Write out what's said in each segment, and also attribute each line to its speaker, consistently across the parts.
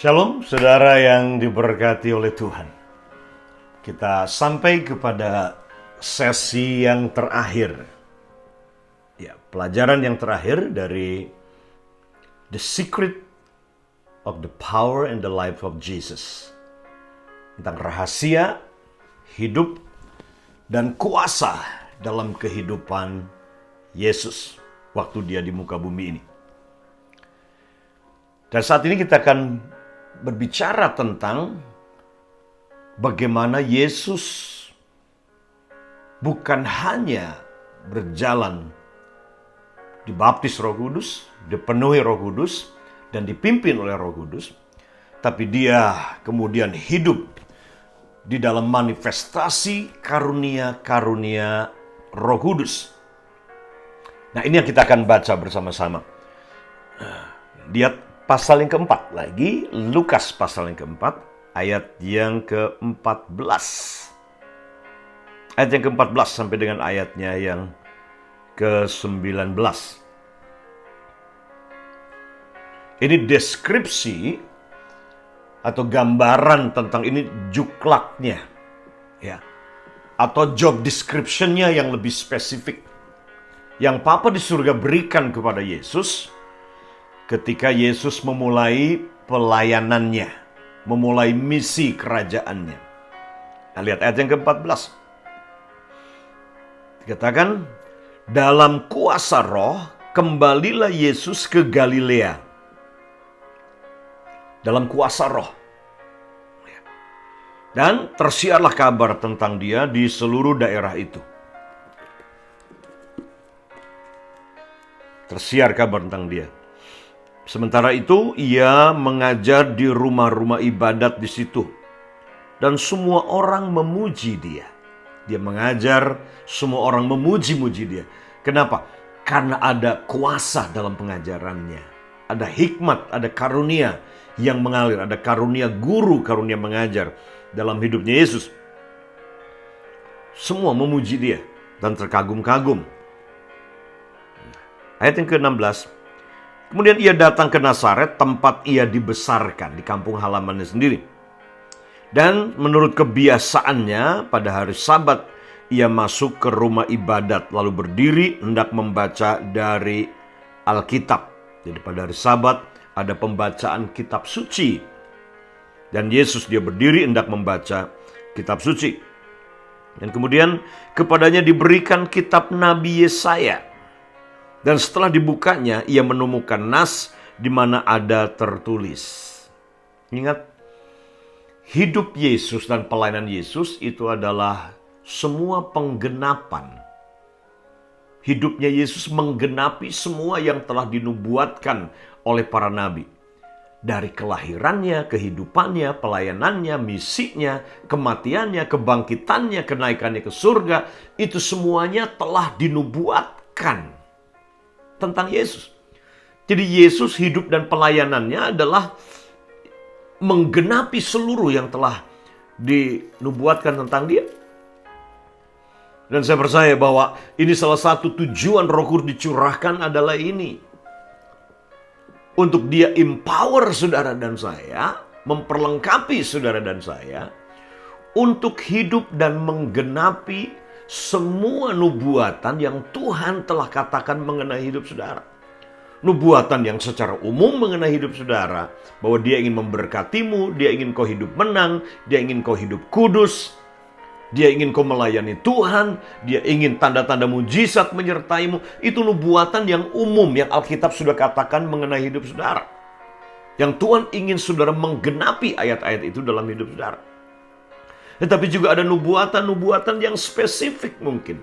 Speaker 1: Shalom, saudara yang diberkati oleh Tuhan. Kita sampai kepada sesi yang terakhir. Ya, pelajaran yang terakhir dari The Secret of the Power and the Life of Jesus. Tentang rahasia, hidup, dan kuasa dalam kehidupan Yesus waktu dia di muka bumi ini. Dan saat ini kita akan berbicara tentang bagaimana Yesus bukan hanya berjalan dibaptis Roh Kudus, dipenuhi Roh Kudus, dan dipimpin oleh Roh Kudus, tapi dia kemudian hidup di dalam manifestasi karunia-karunia Roh Kudus. Nah, ini yang kita akan baca bersama-sama. Lihat pasal yang keempat lagi, Lukas pasal yang keempat, ayat yang ke-14. Ayat yang ke-14 sampai dengan ayatnya yang ke-19. Ini deskripsi atau gambaran tentang ini juklaknya, ya, atau job description-nya yang lebih spesifik. Yang Bapa di surga berikan kepada Yesus ketika Yesus memulai pelayanannya, memulai misi kerajaannya. Nah, lihat ayat yang ke-14. Dikatakan, dalam kuasa Roh, kembalilah Yesus ke Galilea. Dalam kuasa Roh. Dan tersiarlah kabar tentang dia di seluruh daerah itu. Tersiar kabar tentang dia. Sementara itu, ia mengajar di rumah-rumah ibadat di situ. Dan semua orang memuji dia. Dia mengajar, semua orang memuji-muji dia. Kenapa? Karena ada kuasa dalam pengajarannya. Ada hikmat, ada karunia yang mengalir. Ada karunia guru, karunia mengajar dalam hidupnya Yesus. Semua memuji dia dan terkagum-kagum. Ayat yang ke-16. Kemudian ia datang ke Nazaret, tempat ia dibesarkan, di kampung halamannya sendiri. Dan menurut kebiasaannya, pada hari Sabat, ia masuk ke rumah ibadat, lalu berdiri hendak membaca dari Alkitab. Jadi pada hari Sabat, ada pembacaan kitab suci. Dan Yesus dia berdiri hendak membaca kitab suci. Dan kemudian kepadanya diberikan kitab Nabi Yesaya. Dan setelah dibukanya, ia menemukan nas di mana ada tertulis. Ingat, hidup Yesus dan pelayanan Yesus itu adalah semua penggenapan. Hidupnya Yesus menggenapi semua yang telah dinubuatkan oleh para nabi. Dari kelahirannya, kehidupannya, pelayanannya, misinya, kematiannya, kebangkitannya, kenaikannya ke surga, itu semuanya telah dinubuatkan tentang Yesus. Jadi Yesus hidup dan pelayanannya adalah menggenapi seluruh yang telah dinubuatkan tentang dia. Dan saya percaya bahwa ini salah satu tujuan Roh Kudus dicurahkan adalah ini. Untuk dia empower saudara dan saya, memperlengkapi saudara dan saya, untuk hidup dan menggenapi semua nubuatan yang Tuhan telah katakan mengenai hidup saudara. Nubuatan yang secara umum mengenai hidup saudara, bahwa dia ingin memberkatimu, dia ingin kau hidup menang, dia ingin kau hidup kudus, dia ingin kau melayani Tuhan, dia ingin tanda-tanda mujizat menyertaimu. Itu nubuatan yang umum yang Alkitab sudah katakan mengenai hidup saudara. Yang Tuhan ingin saudara menggenapi ayat-ayat itu dalam hidup saudara. Tetapi juga ada nubuatan-nubuatan yang spesifik mungkin.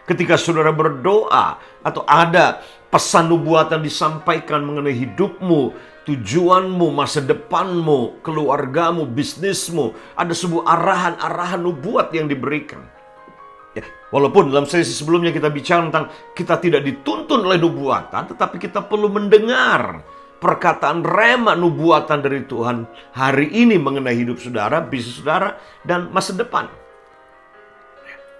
Speaker 1: Ketika saudara berdoa atau ada pesan nubuatan disampaikan mengenai hidupmu, tujuanmu, masa depanmu, keluargamu, bisnismu, ada sebuah arahan-arahan nubuat yang diberikan. Ya, walaupun dalam sesi sebelumnya kita bicara tentang kita tidak dituntun oleh nubuatan, tetapi kita perlu mendengar perkataan rema nubuatan dari Tuhan hari ini mengenai hidup saudara, bisnis saudara, dan masa depan.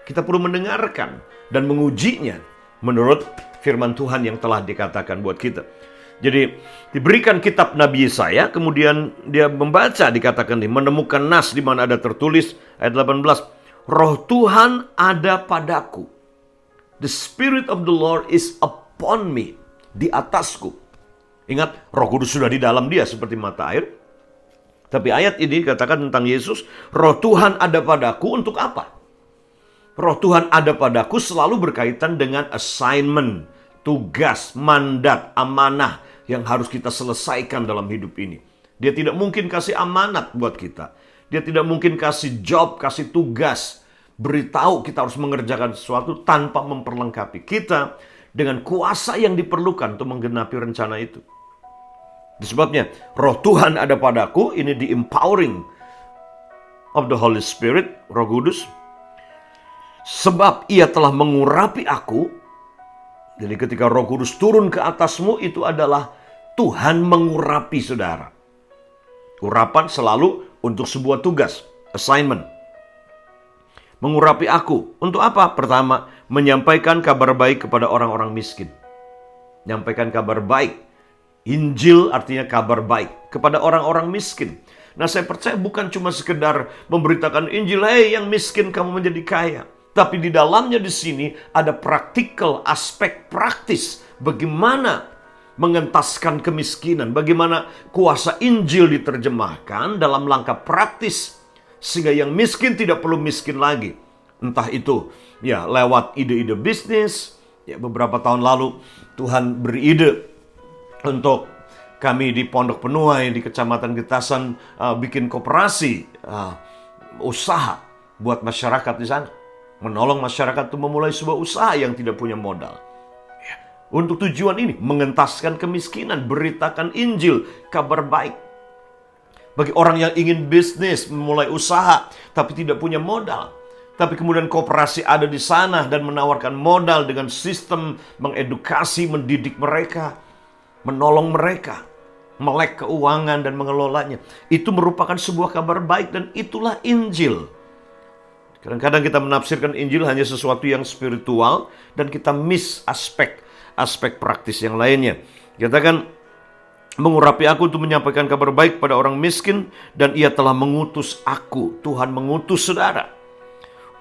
Speaker 1: Kita perlu mendengarkan dan mengujinya menurut firman Tuhan yang telah dikatakan buat kita. Jadi diberikan kitab Nabi Yesaya, kemudian dia membaca, dikatakan nih, menemukan nas di mana ada tertulis ayat 18, Roh Tuhan ada padaku. The Spirit of the Lord is upon me, di atasku. Ingat, Roh Kudus sudah di dalam dia seperti mata air. Tapi ayat ini katakan tentang Yesus, Roh Tuhan ada padaku untuk apa? Roh Tuhan ada padaku selalu berkaitan dengan assignment, tugas, mandat, amanah yang harus kita selesaikan dalam hidup ini. Dia tidak mungkin kasih amanat buat kita. Dia tidak mungkin kasih job, kasih tugas, beritahu kita harus mengerjakan sesuatu tanpa memperlengkapi kita dengan kuasa yang diperlukan untuk menggenapi rencana itu. Disebabnya, Roh Tuhan ada padaku, ini the empowering of the Holy Spirit, Roh Kudus. Sebab ia telah mengurapi aku. Jadi ketika Roh Kudus turun ke atasmu, itu adalah Tuhan mengurapi saudara. Urapan selalu untuk sebuah tugas, assignment. Mengurapi aku. Untuk apa? Pertama, menyampaikan kabar baik kepada orang-orang miskin. Menyampaikan kabar baik. Injil artinya kabar baik kepada orang-orang miskin. Nah, saya percaya bukan cuma sekedar memberitakan Injil, "Hei yang miskin kamu menjadi kaya." Tapi di dalamnya di sini ada praktikal, aspek praktis bagaimana mengentaskan kemiskinan, bagaimana kuasa Injil diterjemahkan dalam langkah praktis sehingga yang miskin tidak perlu miskin lagi. Entah itu ya lewat ide-ide bisnis. Ya, beberapa tahun lalu Tuhan beri ide untuk kami di Pondok Penuai di Kecamatan Getasan bikin koperasi usaha buat masyarakat di sana. Menolong masyarakat untuk memulai sebuah usaha yang tidak punya modal. Ya, untuk tujuan ini, mengentaskan kemiskinan, beritakan Injil, kabar baik. Bagi orang yang ingin bisnis, memulai usaha, tapi tidak punya modal. Tapi kemudian koperasi ada di sana dan menawarkan modal dengan sistem mengedukasi, mendidik mereka, menolong mereka, melek keuangan dan mengelolanya. Itu merupakan sebuah kabar baik dan itulah Injil. Kadang-kadang kita menafsirkan Injil hanya sesuatu yang spiritual dan kita miss aspek praktis yang lainnya. Katakan, mengurapi aku untuk menyampaikan kabar baik pada orang miskin dan ia telah mengutus aku. Tuhan mengutus saudara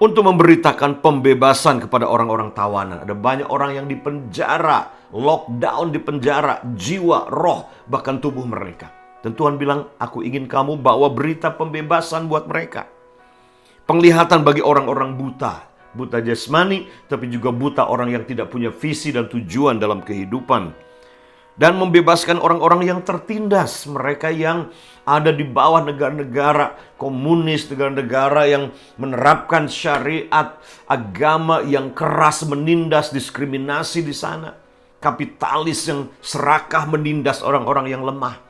Speaker 1: untuk memberitakan pembebasan kepada orang-orang tawanan. Ada banyak orang yang dipenjara, lockdown di penjara, jiwa, roh, bahkan tubuh mereka. Dan Tuhan bilang, aku ingin kamu bawa berita pembebasan buat mereka. Penglihatan bagi orang-orang buta. Buta jasmani, tapi juga buta orang yang tidak punya visi dan tujuan dalam kehidupan. Dan membebaskan orang-orang yang tertindas. Mereka yang ada di bawah negara-negara komunis, negara-negara yang menerapkan syariat, agama yang keras menindas, diskriminasi di sana. Kapitalis yang serakah menindas orang-orang yang lemah.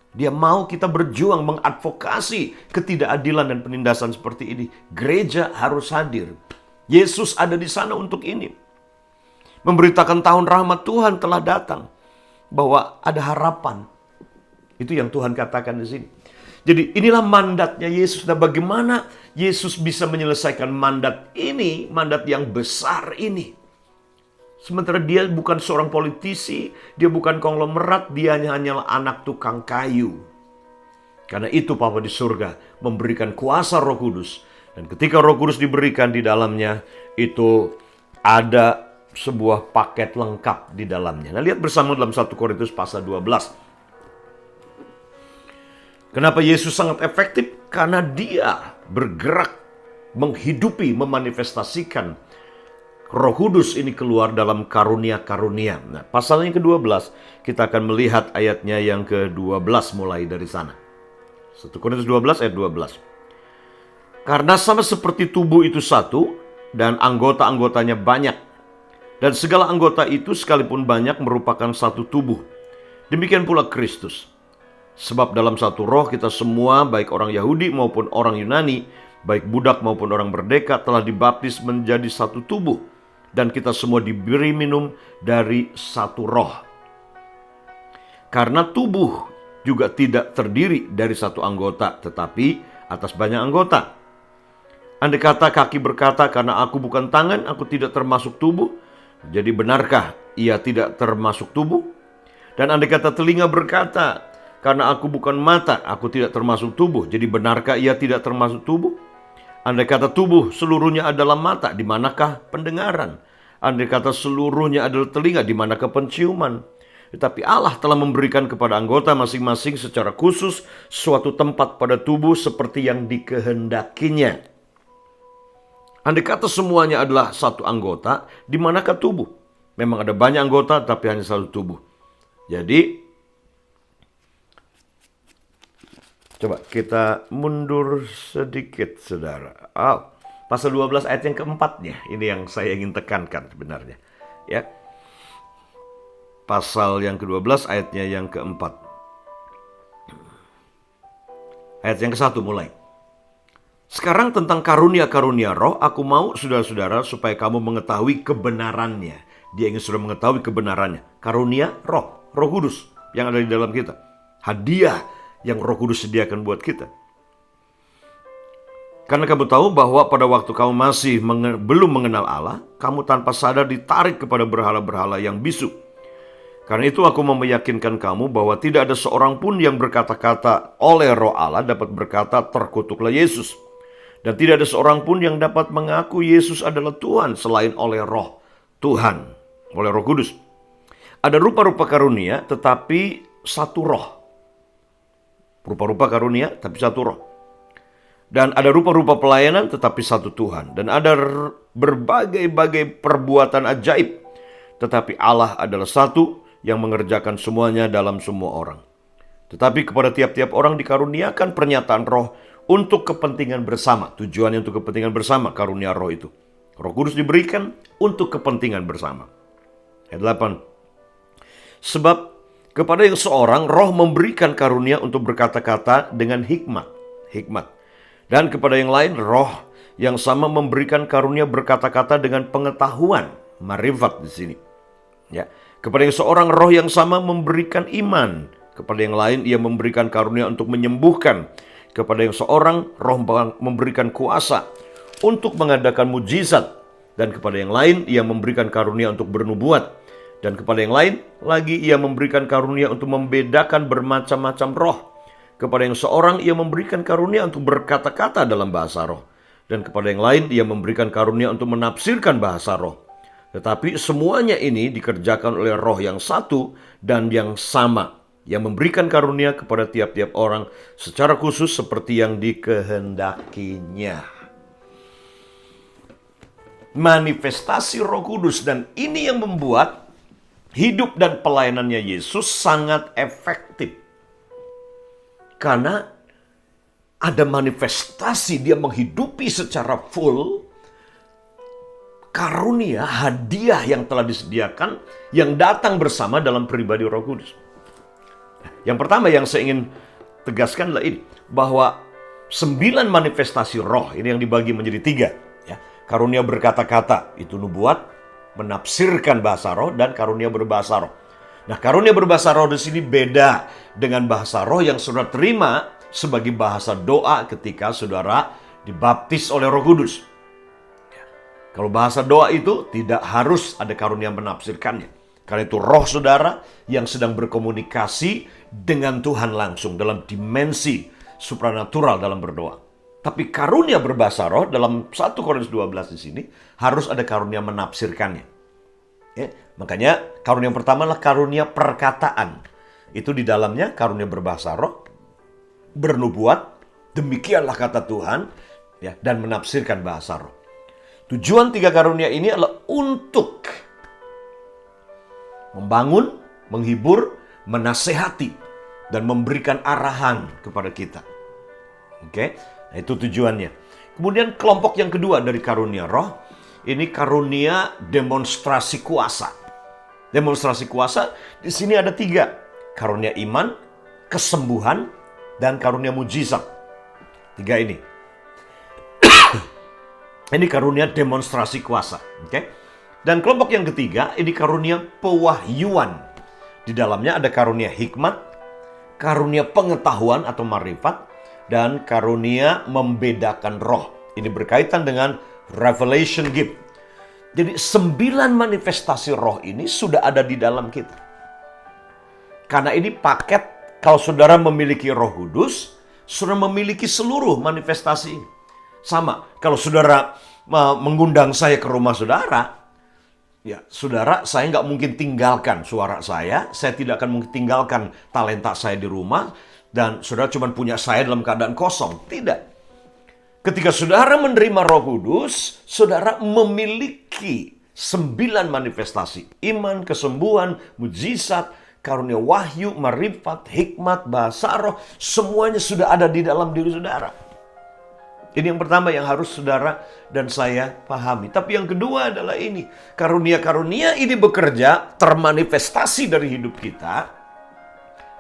Speaker 1: Dia mau kita berjuang mengadvokasi ketidakadilan dan penindasan seperti ini. Gereja harus hadir. Yesus ada di sana untuk ini. Memberitakan tahun rahmat Tuhan telah datang. Bahwa ada harapan. Itu yang Tuhan katakan di sini. Jadi inilah mandatnya Yesus. Dan bagaimana Yesus bisa menyelesaikan mandat ini, mandat yang besar ini. Sementara dia bukan seorang politisi, dia bukan konglomerat, dia hanyalah anak tukang kayu. Karena itu Bapa di surga memberikan kuasa Roh Kudus. Dan ketika Roh Kudus diberikan di dalamnya, itu ada sebuah paket lengkap di dalamnya. Nah, lihat bersama dalam 1 Korintus pasal 12. Kenapa Yesus sangat efektif? Karena dia bergerak, menghidupi, memanifestasikan Roh Kudus ini keluar dalam karunia-karunia. Nah, pasal yang ke-12, kita akan melihat ayatnya yang ke-12 mulai dari sana. 1 Korintus 12 ayat 12. Karena sama seperti tubuh itu satu, dan anggota-anggotanya banyak. Dan segala anggota itu sekalipun banyak merupakan satu tubuh. Demikian pula Kristus. Sebab dalam satu roh kita semua, baik orang Yahudi maupun orang Yunani, baik budak maupun orang merdeka, telah dibaptis menjadi satu tubuh. Dan kita semua diberi minum dari satu roh. Karena tubuh juga tidak terdiri dari satu anggota, tetapi atas banyak anggota. Andai kata kaki berkata, karena aku bukan tangan, aku tidak termasuk tubuh. Jadi benarkah ia tidak termasuk tubuh? Dan andai kata telinga berkata, karena aku bukan mata, aku tidak termasuk tubuh. Jadi benarkah ia tidak termasuk tubuh? Andai kata tubuh seluruhnya adalah mata, di manakah pendengaran? Andai kata seluruhnya adalah telinga, di manakah penciuman? Tetapi Allah telah memberikan kepada anggota masing-masing secara khusus suatu tempat pada tubuh seperti yang dikehendakinya. Andai kata semuanya adalah satu anggota, di manakah tubuh? Memang ada banyak anggota, tapi hanya satu tubuh. Jadi, coba kita mundur sedikit, saudara. Pasal 12 ayat yang keempatnya. Ini yang saya ingin tekankan sebenarnya. Ya. Pasal yang ke-12 ayatnya yang keempat. Ayat yang ke-1 mulai. Sekarang tentang karunia-karunia roh, aku mau saudara-saudara supaya kamu mengetahui kebenarannya. Dia ingin sudah mengetahui kebenarannya. Karunia roh. Roh Kudus yang ada di dalam kita. Hadiah yang Roh Kudus sediakan buat kita. Karena kamu tahu bahwa pada waktu kamu masih belum mengenal Allah, kamu tanpa sadar ditarik kepada berhala-berhala yang bisu. Karena itu aku mau meyakinkan kamu bahwa tidak ada seorang pun yang berkata-kata oleh Roh Allah dapat berkata terkutuklah Yesus. Dan tidak ada seorang pun yang dapat mengaku Yesus adalah Tuhan selain oleh Roh Tuhan, oleh Roh Kudus. Ada rupa-rupa karunia tetapi satu roh. Rupa-rupa karunia tapi satu roh. Dan ada rupa-rupa pelayanan tetapi satu Tuhan. Dan ada berbagai-bagai perbuatan ajaib. Tetapi Allah adalah satu yang mengerjakan semuanya dalam semua orang. Tetapi kepada tiap-tiap orang dikaruniakan pernyataan roh untuk kepentingan bersama. Tujuannya untuk kepentingan bersama karunia roh itu. Roh Kudus diberikan untuk kepentingan bersama. Ayat 8. Sebab kepada yang seorang roh memberikan karunia untuk berkata-kata dengan hikmat. Dan kepada yang lain roh yang sama memberikan karunia berkata-kata dengan pengetahuan. Marifat di sini. Ya. Kepada yang seorang roh yang sama memberikan iman. Kepada yang lain ia memberikan karunia untuk menyembuhkan. Kepada yang seorang roh memberikan kuasa untuk mengadakan mujizat. Dan kepada yang lain ia memberikan karunia untuk bernubuat. Dan kepada yang lain lagi ia memberikan karunia untuk membedakan bermacam-macam roh. Kepada yang seorang ia memberikan karunia untuk berkata-kata dalam bahasa roh. Dan kepada yang lain ia memberikan karunia untuk menafsirkan bahasa roh. Tetapi semuanya ini dikerjakan oleh roh yang satu dan yang sama. Yang memberikan karunia kepada tiap-tiap orang secara khusus seperti yang dikehendakinya. Manifestasi Roh Kudus, dan ini yang membuat hidup dan pelayanannya Yesus sangat efektif. Karena ada manifestasi, dia menghidupi secara full karunia, hadiah yang telah disediakan, yang datang bersama dalam pribadi Roh Kudus. Yang pertama yang saya ingin tegaskan adalah ini, bahwa 9 manifestasi roh, ini yang dibagi menjadi 3. Ya. Karunia berkata-kata, itu nubuat, menafsirkan bahasa roh, dan karunia berbahasa roh. Nah, karunia berbahasa roh di sini beda dengan bahasa roh yang saudara terima sebagai bahasa doa ketika saudara dibaptis oleh Roh Kudus. Kalau bahasa doa itu tidak harus ada karunia menafsirkannya. Karena itu roh saudara yang sedang berkomunikasi dengan Tuhan langsung dalam dimensi supranatural dalam berdoa. Tapi karunia berbahasa roh dalam 1 Korintus 12 di sini harus ada karunia menafsirkannya. Ya, makanya karunia yang pertama adalah karunia perkataan. Itu di dalamnya karunia berbahasa roh, bernubuat, demikianlah kata Tuhan, ya, dan menafsirkan bahasa roh. Tujuan 3 karunia ini adalah untuk membangun, menghibur, menasehati, dan memberikan arahan kepada kita. Oke? Nah, itu tujuannya. Kemudian kelompok yang kedua dari karunia roh, ini karunia demonstrasi kuasa. Demonstrasi kuasa di sini ada 3. Karunia iman, kesembuhan, dan karunia mujizat. 3 ini. Ini karunia demonstrasi kuasa. Oke? Dan kelompok yang ketiga, ini karunia pewahyuan. Di dalamnya ada karunia hikmat, karunia pengetahuan atau marifat, dan karunia membedakan roh. Ini berkaitan dengan revelation gift. Jadi 9 manifestasi roh ini sudah ada di dalam kita. Karena ini paket, kalau saudara memiliki Roh Kudus, saudara memiliki seluruh manifestasi ini. Sama, kalau saudara mengundang saya ke rumah saudara, ya, saudara, saya nggak mungkin tinggalkan suara saya tidak akan mungkin tinggalkan talenta saya di rumah, dan saudara cuma punya saya dalam keadaan kosong. Tidak. Ketika saudara menerima Roh Kudus, saudara memiliki 9 manifestasi. Iman, kesembuhan, mujizat, karunia wahyu, marifat, hikmat, bahasa roh, semuanya sudah ada di dalam diri saudara. Ini yang pertama yang harus saudara dan saya pahami. Tapi yang kedua adalah ini. Karunia-karunia ini bekerja, termanifestasi dari hidup kita,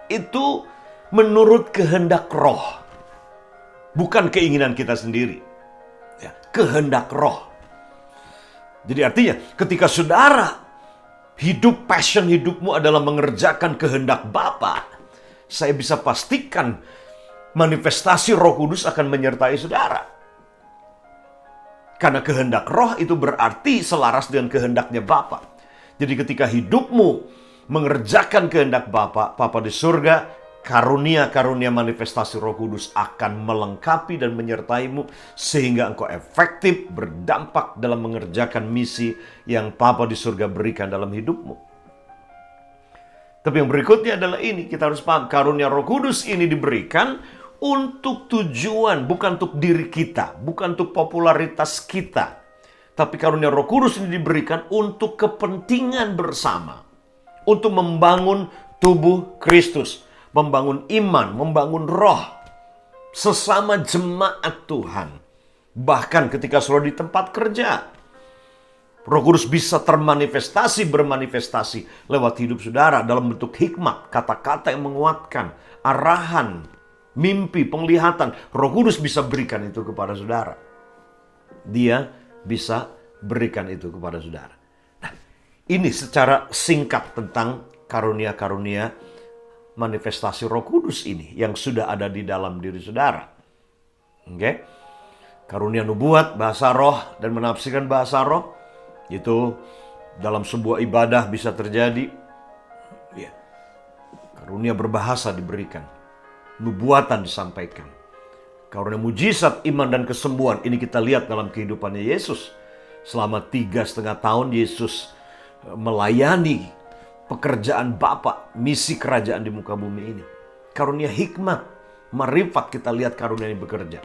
Speaker 1: itu menurut kehendak roh. Bukan keinginan kita sendiri. Ya, kehendak roh. Jadi artinya ketika saudara hidup, passion hidupmu adalah mengerjakan kehendak Bapa, saya bisa pastikan manifestasi Roh Kudus akan menyertai saudara. Karena kehendak roh itu berarti selaras dengan kehendaknya Bapa. Jadi ketika hidupmu mengerjakan kehendak Bapa di surga, karunia-karunia manifestasi Roh Kudus akan melengkapi dan menyertaimu sehingga engkau efektif berdampak dalam mengerjakan misi yang Bapa di surga berikan dalam hidupmu. Tapi yang berikutnya adalah ini, kita harus paham, karunia Roh Kudus ini diberikan untuk tujuan, bukan untuk diri kita, bukan untuk popularitas kita. Tapi karunia Roh Kudus ini diberikan untuk kepentingan bersama. Untuk membangun tubuh Kristus, membangun iman, membangun roh sesama jemaat Tuhan. Bahkan ketika saudara di tempat kerja, Roh Kudus bisa bermanifestasi lewat hidup saudara dalam bentuk hikmat, kata-kata yang menguatkan, arahan, mimpi, penglihatan. Roh Kudus bisa berikan itu kepada saudara. Dia bisa berikan itu kepada saudara. Nah, ini secara singkat tentang karunia-karunia manifestasi Roh Kudus ini yang sudah ada di dalam diri saudara. Oke? Karunia nubuat, bahasa roh, dan menafsirkan bahasa roh, itu dalam sebuah ibadah bisa terjadi. Ya. Karunia berbahasa diberikan. Nubuatan disampaikan. Karunia mujizat, iman, dan kesembuhan. Ini kita lihat dalam kehidupannya Yesus. Selama 3,5 tahun Yesus melayani pekerjaan Bapa, misi kerajaan di muka bumi ini. Karunia hikmat, marifat, kita lihat karunia ini bekerja.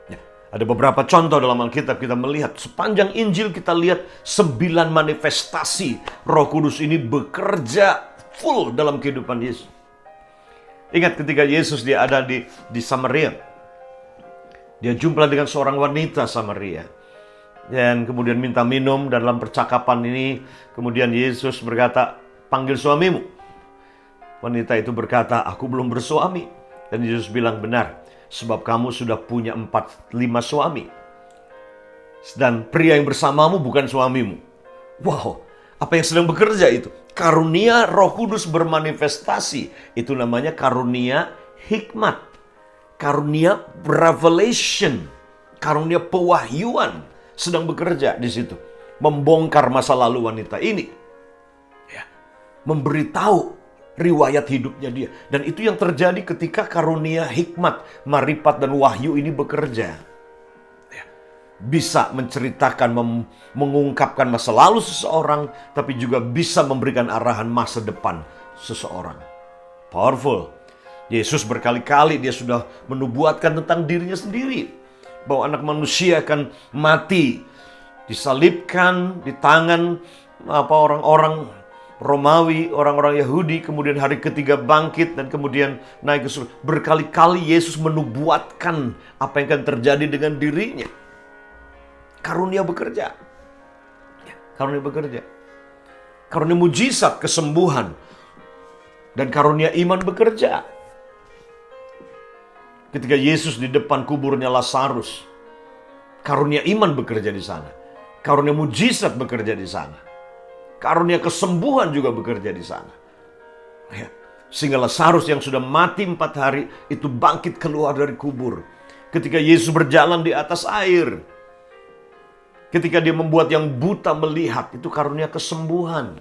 Speaker 1: Ya, ada beberapa contoh dalam Alkitab kita melihat. Sepanjang Injil kita lihat 9 manifestasi Roh Kudus ini bekerja full dalam kehidupan Yesus. Ingat ketika Yesus dia ada di Samaria. Dia jumpa dengan seorang wanita Samaria. Dan kemudian minta minum, dan dalam percakapan ini kemudian Yesus berkata, panggil suamimu. Wanita itu berkata, aku belum bersuami. Dan Yesus bilang, benar, sebab kamu sudah punya 4-5 suami. Dan pria yang bersamamu bukan suamimu. Wow, apa yang sedang bekerja itu? Karunia Roh Kudus bermanifestasi. Itu namanya karunia hikmat. Karunia revelation. Karunia pewahyuan sedang bekerja di situ. Membongkar masa lalu wanita ini. Ya, memberitahu riwayat hidupnya dia. Dan itu yang terjadi ketika karunia hikmat, marifat, dan wahyu ini bekerja. Bisa menceritakan, mengungkapkan masa lalu seseorang, tapi juga bisa memberikan arahan masa depan seseorang. Powerful. Yesus berkali-kali dia sudah menubuatkan tentang dirinya sendiri, bahwa anak manusia akan mati, disalibkan di tangan orang-orang Romawi, orang-orang Yahudi, kemudian hari ketiga bangkit, dan kemudian naik ke surga. Berkali-kali Yesus menubuatkan apa yang akan terjadi dengan dirinya. Karunia bekerja. Karunia bekerja. Karunia mujizat, kesembuhan, dan karunia iman bekerja. Ketika Yesus di depan kuburnya Lazarus, karunia iman bekerja di sana. Karunia mujizat bekerja di sana. Karunia kesembuhan juga bekerja di sana. Ya. Sehingga Lazarus yang sudah mati 4 hari itu bangkit keluar dari kubur. Ketika Yesus berjalan di atas air, ketika dia membuat yang buta melihat, itu karunia kesembuhan.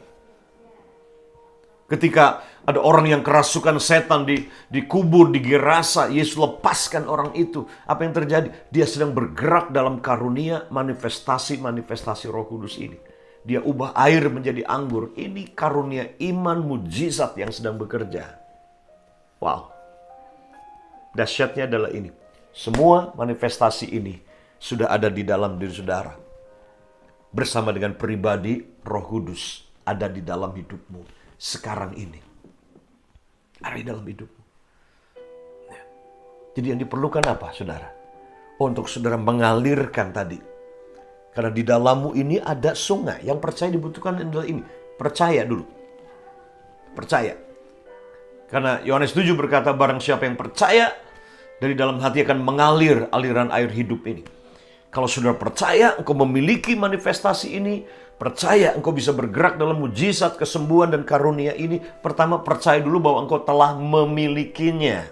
Speaker 1: Ketika ada orang yang kerasukan setan dikubur di Gerasa, Yesus lepaskan orang itu. Apa yang terjadi? Dia sedang bergerak dalam karunia manifestasi Roh Kudus ini. Dia ubah air menjadi anggur. Ini karunia iman mujizat yang sedang bekerja. Wow. Dahsyatnya adalah ini. Semua manifestasi ini sudah ada di dalam diri saudara. Bersama dengan pribadi Roh Kudus ada di dalam hidupmu sekarang ini. Ada di dalam hidupmu. Ya. Jadi yang diperlukan apa, saudara? Untuk saudara mengalirkan tadi. Karena di dalammu ini ada sungai. Yang percaya dibutuhkan adalah ini. Percaya dulu. Percaya. Karena Yohanes 7 berkata, barang siapa yang percaya, dari dalam hati akan mengalir aliran air hidup ini. Kalau saudara percaya, engkau memiliki manifestasi ini, percaya engkau bisa bergerak dalam mujizat, kesembuhan, dan karunia ini, pertama percaya dulu bahwa engkau telah memilikinya.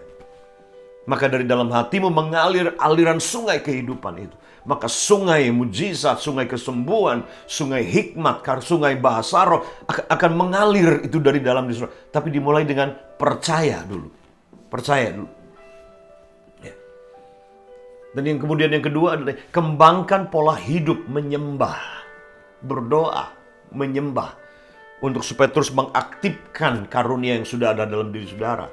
Speaker 1: Maka dari dalam hatimu mengalir aliran sungai kehidupan itu. Maka sungai mujizat, sungai kesembuhan, sungai hikmat, sungai bahasa roh akan mengalir itu dari dalam diri saudara. Tapi dimulai dengan percaya dulu. Percaya dulu. Ya. Dan yang kemudian yang kedua adalah kembangkan pola hidup menyembah. Berdoa, menyembah. Untuk supaya terus mengaktifkan karunia yang sudah ada dalam diri saudara.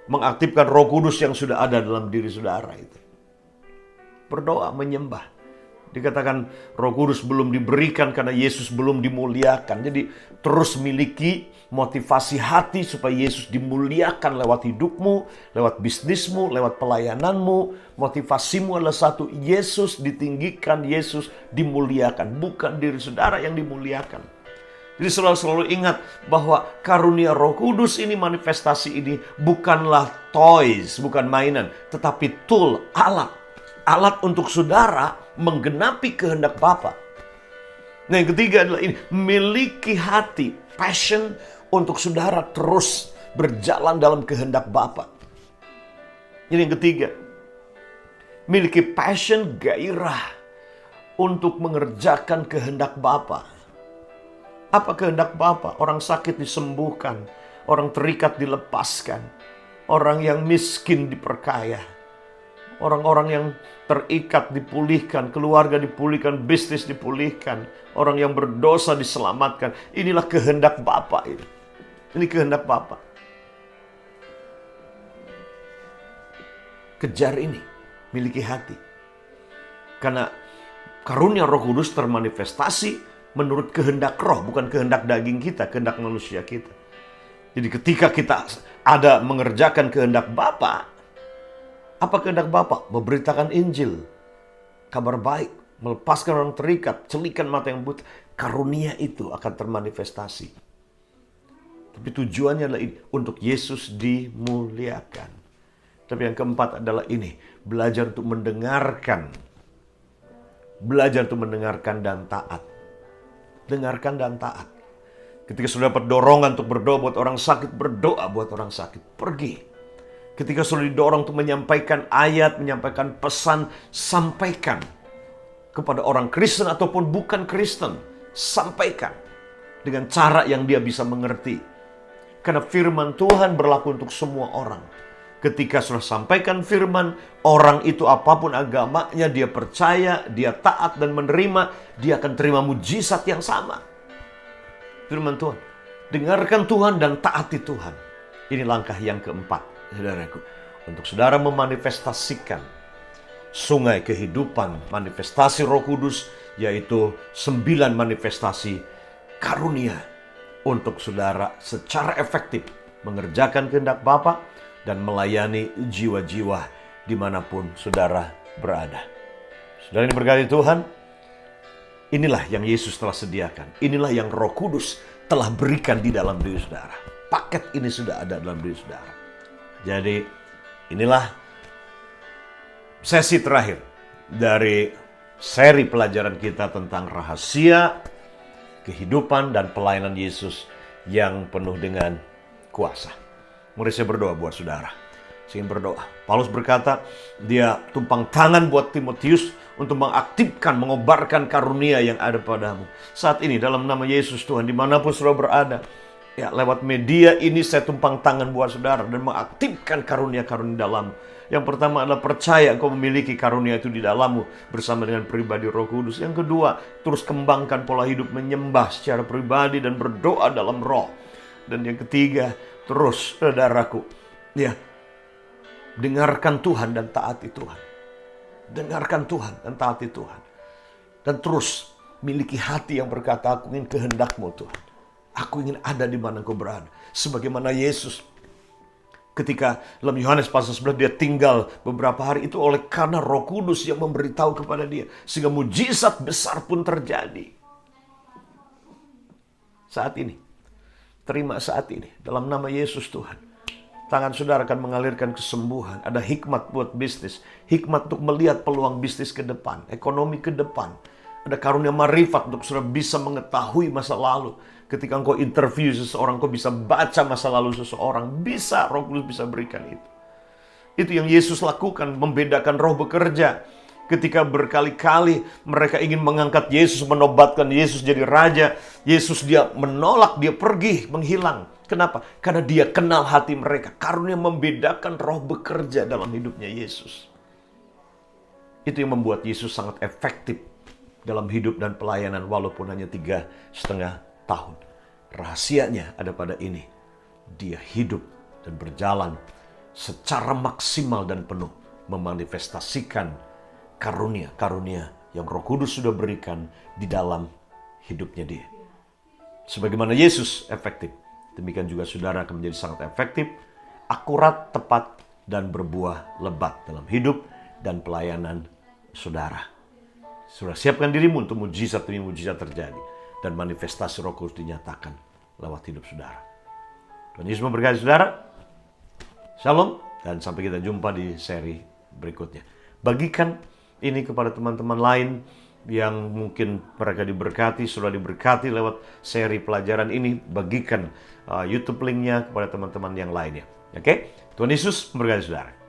Speaker 1: Mengaktifkan Roh Kudus yang sudah ada dalam diri saudara itu. Berdoa, menyembah. Dikatakan Roh Kudus belum diberikan karena Yesus belum dimuliakan. Jadi terus miliki motivasi hati supaya Yesus dimuliakan lewat hidupmu, lewat bisnismu, lewat pelayananmu. Motivasimu adalah satu, Yesus ditinggikan, Yesus dimuliakan. Bukan diri saudara yang dimuliakan. Jadi selalu ingat bahwa karunia Roh Kudus ini, manifestasi ini bukanlah toys, bukan mainan, tetapi tool, alat. Alat untuk saudara menggenapi kehendak Bapa. Nah, yang ketiga adalah ini, miliki hati, passion untuk saudara terus berjalan dalam kehendak Bapa. Ini yang ketiga. Miliki passion, gairah untuk mengerjakan kehendak Bapa. Apa kehendak Bapa? Orang sakit disembuhkan, orang terikat dilepaskan, orang yang miskin diperkaya. Orang-orang yang terikat dipulihkan, keluarga dipulihkan, bisnis dipulihkan, orang yang berdosa diselamatkan. Inilah kehendak Bapa ini. Ini kehendak Bapa. Kejar ini, miliki hati. Karena karunia Roh Kudus termanifestasi menurut kehendak Roh, bukan kehendak daging kita, kehendak manusia kita. Jadi ketika kita ada mengerjakan kehendak Bapa, apa kehendak Bapa? Memberitakan Injil, kabar baik, melepaskan orang terikat, celikan mata yang buta. Karunia itu akan termanifestasi. Tapi tujuannya adalah ini, untuk Yesus dimuliakan. Tapi yang keempat adalah ini, belajar untuk mendengarkan. Belajar untuk mendengarkan dan taat. Dengarkan dan taat. Ketika sudah dapat dorongan untuk berdoa buat orang sakit, berdoa buat orang sakit. Pergi. Ketika sudah didorong untuk menyampaikan ayat, menyampaikan pesan, sampaikan kepada orang Kristen ataupun bukan Kristen. Sampaikan dengan cara yang dia bisa mengerti. Karena firman Tuhan berlaku untuk semua orang. Ketika sudah sampaikan firman, orang itu apapun agamanya, dia percaya, dia taat dan menerima, dia akan terima mujizat yang sama. Firman Tuhan. Dengarkan Tuhan dan taati Tuhan. Ini langkah yang keempat. Saudaraku, untuk saudara memanifestasikan sungai kehidupan, manifestasi Roh Kudus, yaitu 9 manifestasi karunia untuk saudara secara efektif mengerjakan kehendak Bapa dan melayani jiwa-jiwa dimanapun saudara berada. Saudara ini berkati Tuhan, inilah yang Yesus telah sediakan. Inilah yang Roh Kudus telah berikan di dalam diri saudara. Paket ini sudah ada dalam diri saudara. Jadi inilah sesi terakhir dari seri pelajaran kita tentang rahasia kehidupan dan pelayanan Yesus yang penuh dengan kuasa. Mari saya berdoa buat saudara. Saya ingin berdoa. Paulus berkata, dia tumpang tangan buat Timotius untuk mengaktifkan, mengobarkan karunia yang ada padamu. Saat ini dalam nama Yesus Tuhan, dimanapun saudara berada, Ya, lewat media ini saya tumpang tangan buat saudara dan mengaktifkan karunia-karunia dalam. Yang pertama adalah percaya engkau memiliki karunia itu di dalammu bersama dengan pribadi Roh Kudus. Yang kedua, terus kembangkan pola hidup menyembah secara pribadi dan berdoa dalam roh. Dan yang ketiga, terus saudaraku, ya, dengarkan Tuhan dan taati Tuhan. Dengarkan Tuhan dan taati Tuhan. Dan terus miliki hati yang berkata, aku ingin kehendak-Mu Tuhan. Aku ingin ada di mana Engkau berada. Sebagaimana Yesus ketika dalam Yohanes pasal 11 dia tinggal beberapa hari itu oleh karena Roh Kudus yang memberitahu kepada dia. Sehingga mujizat besar pun terjadi. Saat ini. Terima saat ini. Dalam nama Yesus Tuhan. Tangan saudara akan mengalirkan kesembuhan. Ada hikmat buat bisnis. Hikmat untuk melihat peluang bisnis ke depan. Ekonomi ke depan. Ada karunia marifat untuk saudara bisa mengetahui masa lalu. Ketika engkau interview seseorang, engkau bisa baca masa lalu seseorang. Bisa, Roh Kudus bisa berikan itu. Itu yang Yesus lakukan, membedakan roh bekerja. Ketika berkali-kali mereka ingin mengangkat Yesus, menobatkan Yesus jadi raja. Yesus dia menolak, dia pergi, menghilang. Kenapa? Karena dia kenal hati mereka. Karunia membedakan roh bekerja dalam hidupnya Yesus. Itu yang membuat Yesus sangat efektif dalam hidup dan pelayanan walaupun hanya 3,5 tahun. Rahasianya ada pada ini. Dia hidup dan berjalan secara maksimal dan penuh memanifestasikan karunia-karunia yang Roh Kudus sudah berikan di dalam hidupnya dia. Sebagaimana Yesus efektif, demikian juga saudara akan menjadi sangat efektif, akurat, tepat, dan berbuah lebat dalam hidup dan pelayanan saudara. Saudara siapkan dirimu untuk mujizat demi mujizat terjadi. Dan manifestasi Roh Kudus dinyatakan lewat hidup saudara. Tuhan Yesus memberkati saudara. Shalom. Dan sampai kita jumpa di seri berikutnya. Bagikan ini kepada teman-teman lain yang mungkin mereka diberkati, sudah diberkati lewat seri pelajaran ini. Bagikan YouTube linknya kepada teman-teman yang lainnya. Oke? Tuhan Yesus memberkati saudara.